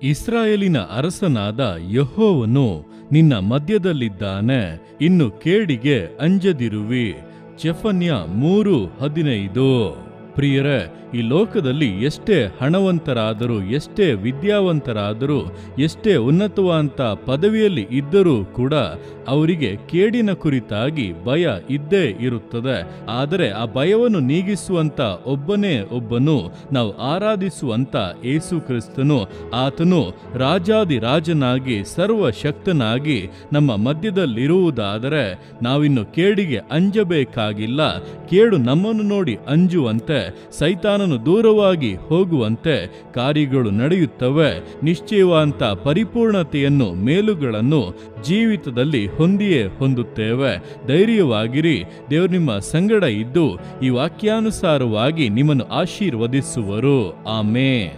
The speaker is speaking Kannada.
ಇಸ್ರಾಯೇಲಿನ ಅರಸನಾದ ಯೆಹೋವನು ನಿನ್ನ ಮಧ್ಯದಲ್ಲಿದ್ದಾನೆ, ಇನ್ನು ಕೇಡಿಗೆ ಅಂಜದಿರುವಿ. ಚೆಫನ್ಯ 3:15. ಪ್ರಿಯರೇ, ಈ ಲೋಕದಲ್ಲಿ ಎಷ್ಟೇ ಹಣವಂತರಾದರೂ, ಎಷ್ಟೇ ವಿದ್ಯಾವಂತರಾದರೂ, ಎಷ್ಟೇ ಉನ್ನತವಾದಂಥ ಪದವಿಯಲ್ಲಿ ಇದ್ದರೂ ಕೂಡ ಅವರಿಗೆ ಕೇಡಿನ ಕುರಿತಾಗಿ ಭಯ ಇದ್ದೇ ಇರುತ್ತದೆ. ಆದರೆ ಆ ಭಯವನ್ನು ನೀಗಿಸುವಂತ ಒಬ್ಬನೇ ಒಬ್ಬನು, ನಾವು ಆರಾಧಿಸುವಂತ ಯೇಸು ಕ್ರಿಸ್ತನು. ಆತನು ರಾಜಾದಿರಾಜನಾಗಿ ಸರ್ವಶಕ್ತನಾಗಿ ನಮ್ಮ ಮಧ್ಯದಲ್ಲಿರುವುದಾದರೆ ನಾವಿನ್ನು ಕೇಡಿಗೆ ಅಂಜಬೇಕಾಗಿಲ್ಲ. ಕೇಡು ನಮ್ಮನ್ನು ನೋಡಿ ಅಂಜುವಂತೆ, ಸೈತಾನನು ದೂರವಾಗಿ ಹೋಗುವಂತೆ ಕಾರ್ಯಗಳು ನಡೆಯುತ್ತವೆ. ನಿಶ್ಚಯವಾದಂಥ ಪರಿಪೂರ್ಣತೆಯನ್ನು, ಮೇಲುಗಳನ್ನು ಜೀವಿತದಲ್ಲಿ ಹೊಂದಿಯೇ ಹೊಂದುತ್ತೇವೆ. ಧೈರ್ಯವಾಗಿರಿ, ದೇವರು ನಿಮ್ಮ ಸಂಗಡ ಇದ್ದು ಈ ವಾಕ್ಯಾನುಸಾರವಾಗಿ ನಿಮ್ಮನ್ನು ಆಶೀರ್ವದಿಸುವರು. ಆಮೆನ್.